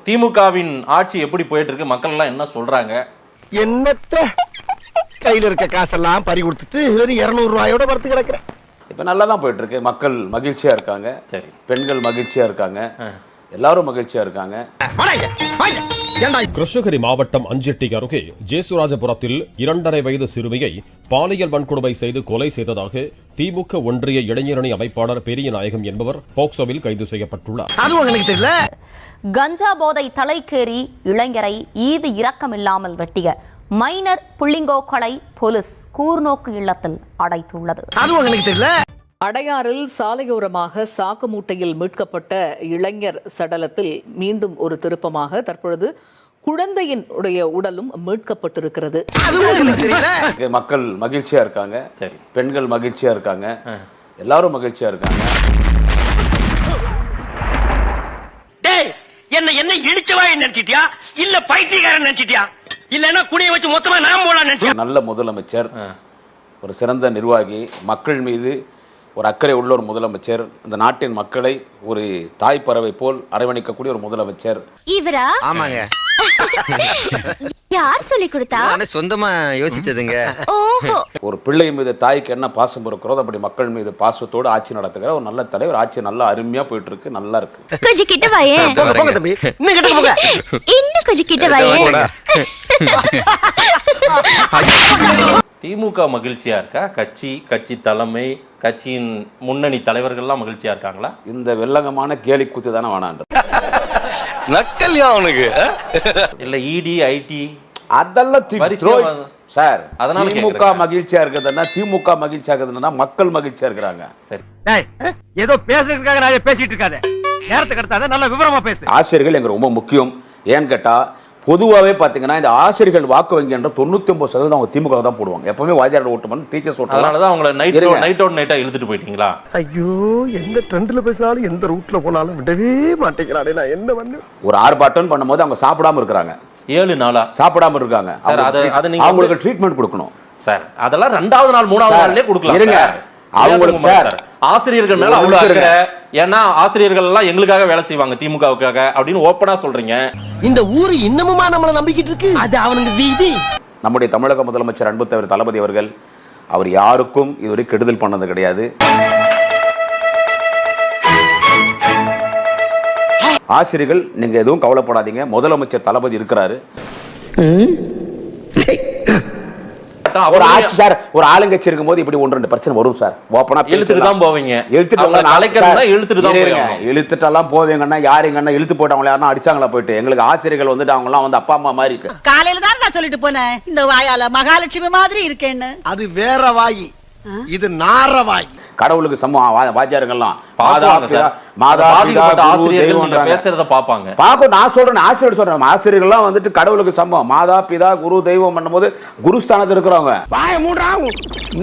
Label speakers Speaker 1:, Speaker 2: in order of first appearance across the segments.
Speaker 1: திமுகவின் ஆட்சி எப்படி போயிட்டு இருக்கு, மக்கள் எல்லாம் என்ன சொல்றாங்க?
Speaker 2: என்னத்த கையில இருக்க காசெல்லாம் பறி கொடுத்துட்டு வெறும் 200 ரூபாயோட படுத்து கிடக்குறேன்.
Speaker 3: இப்ப நல்லா தான் போயிட்டு இருக்கு. மக்கள் மகிழ்ச்சியா இருக்காங்க. சரி, பெண்கள் மகிழ்ச்சியா இருக்காங்க. எல்லாரும் மகிழ்ச்சியா இருக்காங்க.
Speaker 4: கிருஷ்ணகிரி மாவட்டம் அஞ்செட்டி அருகே ஜேசுராஜபுரத்தில் 2.5 வயது சிறுமியை பாலியல் வன்கொடுமை செய்து கொலை செய்ததாக திமுக ஒன்றிய இளைஞரணி அமைப்பாளர் பெரியநாயகம் என்பவர் போக்சோவில் கைது செய்யப்பட்டுள்ளார்.
Speaker 5: கஞ்சா போதை தலைக்கேறி இளைஞரை ஈவு இரக்கமில்லாமல் வெட்டிய மைனர் புள்ளிங்கோக்களை போலீஸ் கூர்நோக்கு இல்லத்தில் அடைத்துள்ளது.
Speaker 6: அடையாறில் சாலையோரமாக சாக்கு மூட்டையில் மீட்கப்பட்ட இளைஞர் சடலத்தில் மீண்டும் ஒரு திருப்பமாக தற்பொழுது குழந்தையின் உடலும் மீட்கப்பட்டிருக்கிறது.
Speaker 3: மக்கள் மகிழ்ச்சியா இருக்காங்க. சரி, பெண்கள் மகிழ்ச்சியா இருக்காங்க. எல்லாரும் மகிழ்ச்சியா இருக்காங்க.
Speaker 7: என்ன இடிச்சவா நினைச்சிட்டியா இல்ல பைத்தியக்காரன் நினைச்சிட்டியா இல்லன்னா குடியை வச்சு மொத்தமா நான் போலாம் நினைச்சியா? நல்ல முதலமைச்சர்,
Speaker 3: ஒரு சிறந்த நிர்வாகி, மக்கள் மீது ஒரு அக்கறை உள்ள ஒரு முதலமைச்சர், இந்த நாட்டின் மக்களை ஒரு தாய் பறவை போல் அரவணைக்கக்கூடிய ஒரு முதலமைச்சர்.
Speaker 8: இவரா?
Speaker 2: ஆமாங்க.
Speaker 8: யார் சொல்லி கொடுத்தா?
Speaker 2: சொந்தமா யோசிச்சதுங்க.
Speaker 3: ஒரு பிள்ளை மீது தாய்க்கு என்ன பாசம் இருக்கிறதோ அப்படி மக்கள் மீது பாசத்தோடு ஆட்சி நடத்துகிற ஒரு நல்ல தலைவர். ஆட்சி நல்லா அருமையா போயிட்டு இருக்கு, நல்லா இருக்கு.
Speaker 8: கொஞ்சம் கிட்ட வாயே.
Speaker 2: போங்க தம்பி, இன்னும் கிட்ட போங்க.
Speaker 8: இன்னும் கொஞ்சம் கிட்ட வாயே.
Speaker 1: திமுக மகிழ்ச்சியா இருக்கா? கட்சி தலைமை, கட்சியின் முன்னணி தலைவர்கள்லாம் மகிழ்ச்சியா இருக்காங்களா?
Speaker 3: இந்த வெள்ளங்கமான கேலி கூத்து தானே வேணான்ற
Speaker 2: நக்கல்யா அவனுக்கு
Speaker 1: இல்ல இடி ஐடி
Speaker 3: அதெல்லாம் சார். அதனால திமுக மகிழ்ச்சியா இருக்குதுன்னா, திமுக மகிழ்ச்சியா இருக்குதுன்னா மக்கள் மகிழ்ச்சியா இருக்கிறாங்க. சரி,
Speaker 7: ஏதோ பேசுறதுக்காக நான் பேசிட்டு இருக்காத, நேரத்தை கடத்தாத, நல்ல விவரமா பேசு.
Speaker 3: ஆசிரியர்கள் எங்க ரொம்ப முக்கியம். ஏன்னு கேட்டா, பொதுவாகவே பாத்தீங்கன்னா இந்த ஆசிரியர்கள் வாக்கு வங்கி என்ற 99% அவங்க திமுக தான் போடுவாங்க. எப்பவுமே வாத்தியாரோட ஓட்டு பண்ணி டீச்சர்ஸ் ஓட்டு.
Speaker 1: அதனாலதான் அவங்களை நைட்டா இழுத்துட்டு போயிட்டீங்களா?
Speaker 2: ஐயோ, எந்த ட்ரெண்ட்ல பேசினாலும் எந்த ரூட்ல போனாலும் விடவே மாட்டேங்கிறானே. நான் என்ன பண்ணு?
Speaker 3: ஒரு ஆர்ப்பாட்டம் பண்ணும்போது அவங்க சாப்பிடாம இருக்காங்க,
Speaker 1: 7 நாளா சாப்பிடாம இருக்காங்க.
Speaker 3: அவங்களுக்கு ட்ரீட்மெண்ட் கொடுக்கணும்
Speaker 1: சார். அதெல்லாம் 2வது நாள் 3வது நாள்லயே கொடுக்கலாம்.
Speaker 3: இருங்க, அவங்களுக்கு சார்
Speaker 1: ஆசிரியர்கள் மேல அவ்வளவு அக்கறை. ஏன்னா ஆசிரியர்கள் எல்லாம் எங்களுக்காக வேலை செய்வாங்க, திமுகவுக்காக அப்படின்னு ஓப்பனா சொல்றீங்க.
Speaker 2: இந்த ஊரு இன்னமுமா நம்மள நம்பிக்கிட்டு இருக்கு. அது அவனுக்கு வீதி.
Speaker 3: நம்முடைய தமிழக முதலமைச்சர் அன்பு தலைவர் தளபதி அவர்கள், அவர் யாருக்கும் இதுவரை கெடுதல் பண்ணது கிடையாது. ஆசிரியர்கள் நீங்க எதுவும் கவலைப்படாதீங்க, முதலமைச்சர் தளபதி இருக்கிறாரு. ஒரு ஆட்சி சார், ஒரு ஆளுங்கட்சி இருக்கும்போது இப்படி 1-2 பிரச்சனை வரும் சார். ஓப்பனா
Speaker 1: இழுத்துட்டு தான் போவீங்க.
Speaker 3: இழுத்துட்டெல்லாம் போவீங்கன்னா யாருங்கன்னா இழுத்து போட்டு அவங்க யாரும் அடிச்சாங்களா போயிட்டு? எங்களுக்கு ஆசிரியர்கள் வந்துட்டு அவங்க எல்லாம் வந்து அப்பா அம்மா மாதிரி இருக்கு.
Speaker 9: காலையில தான் நான் சொல்லிட்டு போனேன், இந்த வாயால மகாலட்சுமி மாதிரி இருக்கேன்னு.
Speaker 2: அது வேற வாயி, இது நார வாயி.
Speaker 3: கடவுளுக்கு சமம் வாத்தியாருங்கெல்லாம்
Speaker 1: பேசுறத பாப்பாங்க.
Speaker 3: நான் சொல்றேன், ஆசிரியர் சொல்றேன், ஆசிரியர்கள்லாம் வந்துட்டு கடவுளுக்கு சமம். மாதா பிதா குரு தெய்வம் பண்ணும்போது குருஸ்தானத்தில் இருக்கிறவங்க.
Speaker 10: வாய மூடா,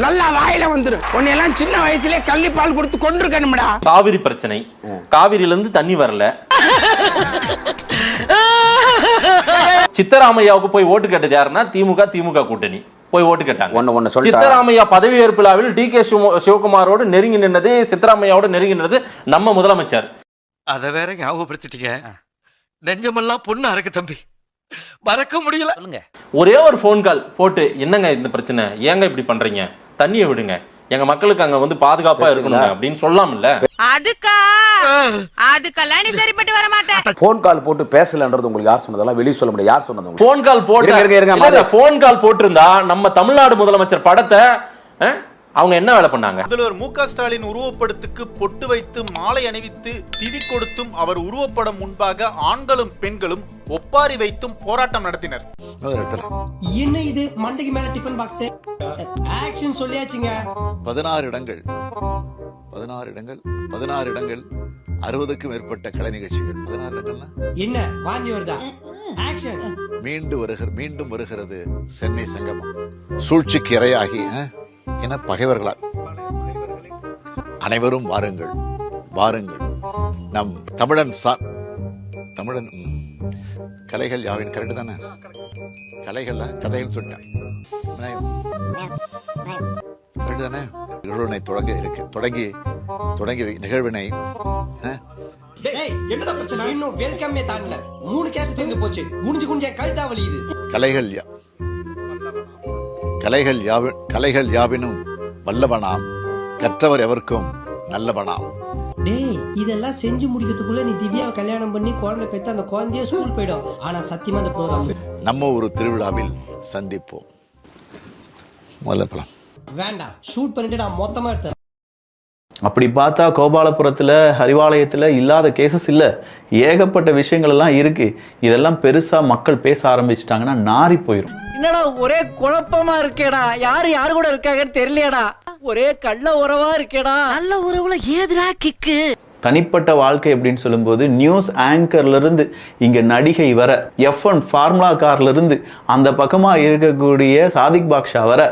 Speaker 10: நல்லா வாயில வந்துரும். உன்னையெல்லாம் சின்ன வயசுலயே கள்ளிப்பால் கொடுத்து கொண்டிருக்கணும்டா.
Speaker 1: காவிரி பிரச்சனை, காவிரியில இருந்து தண்ணி வரல. சித்தராமையாவுக்கு போய் ஓட்டு கேட்டது யாருன்னா திமுக கூட்டணி போய் ஓட்டு கேட்டாங்க. சித்தராமையா பதவியேற்பு விழாவில் டி.கே. சிவகுமாரோடு நெருங்கி நின்னது, சித்தராமையாவோட நெருங்கி நின்னது நம்ம முதலமைச்சர்.
Speaker 11: அத வேற ஞாபகப்படுத்திட்டீங்க. நெஞ்சமெல்லாம் பொண்ணா இருக்கு தம்பி, மறக்க முடியல.
Speaker 1: ஒரே ஒரு போன் கால் போட்டு, என்னங்க இந்த பிரச்சனை, ஏங்க இப்படி பண்றீங்க, தண்ணியை விடுங்க, எங்க மக்களுக்கு அங்க வந்து பாதுகாப்பா இருக்கணும் அப்படின்னு சொல்லலாம்ல.
Speaker 9: அதுக்கெல்லாம் நீ சரிப்பட்டு வர மாட்டேன்.
Speaker 3: போன் கால் போட்டு பேசலன்றது உங்களுக்கு யார் சொன்னதெல்லாம் வெளிய சொல்ல முடியாது. யார் சொன்னது?
Speaker 1: போன் கால் போட்டு போன் கால் போட்டிருந்தா நம்ம தமிழ்நாடு முதலமைச்சர் படத்தை அவங்க என்ன வேலை பண்ணாங்க?
Speaker 11: முதல்வர் மு.க. ஸ்டாலின் உருவப்படத்துக்கு பொட்டு வைத்து மாலை அணிவித்து திதி கொடுத்தும் அவர் உருவப்படம் முன்பாக ஆண்களும் பெண்களும் ஒப்பாரி வைத்தும் போராட்டம் நடத்தினர்.
Speaker 12: என்ன இது மண்டைக்கு மேல டிஃபன் பாக்ஸ் ஆக்ஷன் சொல்லியாச்சுங்க.
Speaker 11: 16 இடங்கள் 60க்கும் மேற்பட்ட கலை நிகழ்ச்சிகள். 16 இடங்கள்னா
Speaker 12: என்ன வாந்தி வருதா? ஆக்ஷன்.
Speaker 11: மீண்டும் வருகிறது சென்னை சங்கமம். சூழ்ச்சிக்கு இரையாகி என பகைவர்களால் அனைவரும் வாருங்கள் நம் தமிழன் கலைகள் யாவின் கரெக்ட் தானே? கலைகள் கதைகள் சொல்லிட்டேன் கரெக்ட் தானே? நிகழ்வினை தொடங்கி நிகழ்வினை
Speaker 12: டேய் என்னடா பிரச்சனை? இன்னும் வெல்கமே தாண்டல. 3 கேஸ் தீர்ந்து போச்சு. குனிஞ்சு குனிஞ்ச கழுத்தா வலியுது.
Speaker 2: கலைகள் யாவினும் வல்லவனாம், கற்றவர் எவருக்கும் நல்லவனாம்.
Speaker 12: டேய் இதெல்லாம் செஞ்சு முடிக்கிறதுக்குள்ள நீ திவ்யாவை கல்யாணம் பண்ணி குழந்தை பெத்து அந்த குழந்தைய ஸ்கூல் போயிடும். ஆனா சத்தியமா அந்த ப்ரோகிராம்
Speaker 2: நம்ம ஒரு திருவிழாவில் சந்திப்போம். முதல்ல போலாம்.
Speaker 12: வேண்டாம், ஷூட் பண்ணிட்டு நான் மொத்தமா எடுத்தேன்.
Speaker 13: அப்படி பார்த்தா கோபாலபுரத்தில் ஹரிவாலயத்தில் இல்லாத கேசஸ் இல்லை, ஏகப்பட்ட விஷயங்கள் எல்லாம் இருக்கு. இதெல்லாம் பெருசா மக்கள் பேச ஆரம்பிச்சிட்டாங்கன்னா நாரி போயிடும்.
Speaker 9: என்னடா ஒரே குழப்பமா இருக்கேடா, யாரு கூட இருக்காங்கன்னு தெரியலையடா, ஒரே கள்ள உறவா இருக்கேடா. நல்ல உறவுல ஏதுடா கிக்கு?
Speaker 13: தனிப்பட்ட வாழ்க்கை அப்படின்னு சொல்லும்போது நியூஸ் ஆங்கர்ல இருந்து இங்க நடிகை வர, F1 ஃபார்முலா கார்ல இருந்து அந்த பக்கமா இருக்கக்கூடிய சாதிக் பாக்ஷா வர,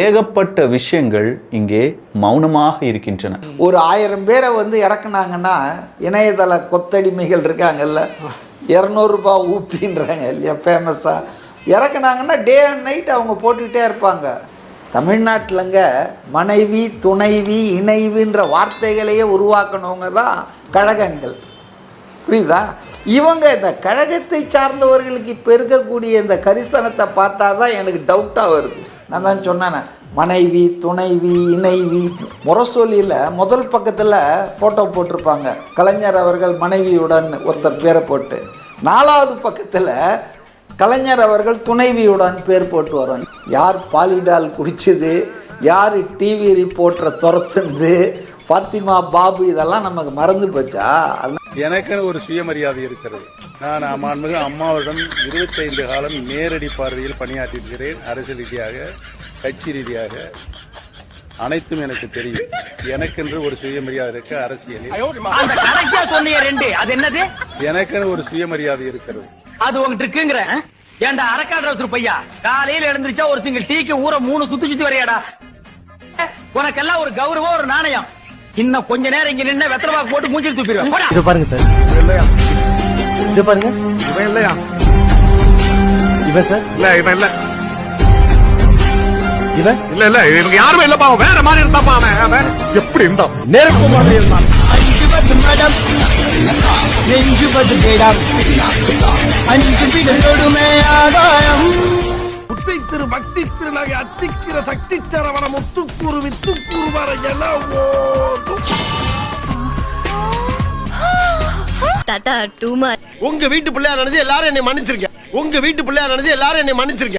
Speaker 13: ஏகப்பட்ட விஷயங்கள் இங்கே மௌனமாக இருக்கின்றன.
Speaker 10: ஒரு 1000 பேரை வந்து இறக்குனாங்கன்னா இணையதள கொத்தடிமைகள் இருக்காங்கல்ல, 200 ரூபாய் ஊப்பின்றாங்க இல்லையா ஃபேமஸாக, இறக்குனாங்கன்னா டே அண்ட் நைட் அவங்க போட்டுக்கிட்டே இருப்பாங்க. தமிழ்நாட்டிலங்க மனைவி, துணைவி, இணைவுன்ற வார்த்தைகளையே உருவாக்கணவங்க தான் கழகங்கள். புரியுதா? இவங்க இந்த கழகத்தை சார்ந்தவர்களுக்கு இப்போ இருக்கக்கூடிய இந்த கரிசனத்தை பார்த்தா தான் எனக்கு டவுட்டாக வருது. நான் தான் சொன்னேன், மனைவி, துணைவி, இணைவி. முரசொலியில் முதல் பக்கத்தில் ஃபோட்டோ போட்டிருப்பாங்க, கலைஞர் அவர்கள் மனைவியுடன் ஒருத்தர் பேரை போட்டு, 4வது பக்கத்தில் கலைஞர் அவர்கள் துணைவியுடன் பேர் போட்டு வரோம். யார் பாலிடால் குடிச்சது, யார் டிவி ரிப்போர்ட்டரை துரத்துந்து, பாத்திமா பாபு, இதெல்லாம் நமக்கு மறந்து போச்சா?
Speaker 11: எனக்கு ஒரு சுயமரியாதை இருக்கிறது. நான் மாண்புமிகு அம்மாவிடம் 25 காலம் நேரடி பார்வையில் பணியாற்றியிருக்கிறேன். அரசியல் ரீதியாக, கட்சி ரீதியாக அனைத்தும் எனக்கு தெரியும். எனக்கென்று ஒரு சுயமரியாதை இருக்கு அரசியலில். எனக்கென்று ஒரு சுயமரியாதை இருக்கிறது.
Speaker 7: அது உங்ககிட்ட இருக்குங்கிற ஏன்டா அரக்காடு பையா, காலையில எழுந்திருச்சா ஒரு சிங்கிள் டீக்கு ஊற 3 சுத்தி வரையாடா. உனக்கெல்லாம் ஒரு கௌரவம், ஒரு நாணயம். இன்னும் கொஞ்ச நேரம் இங்க நின்று வெத்தரவாக்கு போட்டு மூஞ்சில் தூக்கிடுவேன்.
Speaker 2: இது பாருங்க சார், இது பாருங்க, இவன் இல்லையா? இவன் சார் இல்ல, இவன் இல்ல, இவன் இல்ல, இவங்க யாருமே இல்லப்பா. வேற மாதிரி இருந்தாப்பா. அவன் எப்படி இருந்தான்? நேருக்கு மாதிரி இருந்தான். 50 மேடம், 50 மேடம், 5 விடலோடுமே ஆதாயம். முத்தை திரு பக்தி திருநகை அத்திக்கிற சக்தி சரவண முத்துக்கூறு வித்துக்கூறு வர எல்லாம் உங்க வீட்டு பிள்ளையா நினைச்சு எல்லாரும் என்னை மன்னிச்சிருங்க. உங்க வீட்டு பிள்ளையா நினைச்சு எல்லாரும் என்னை மன்னிச்சிருங்க.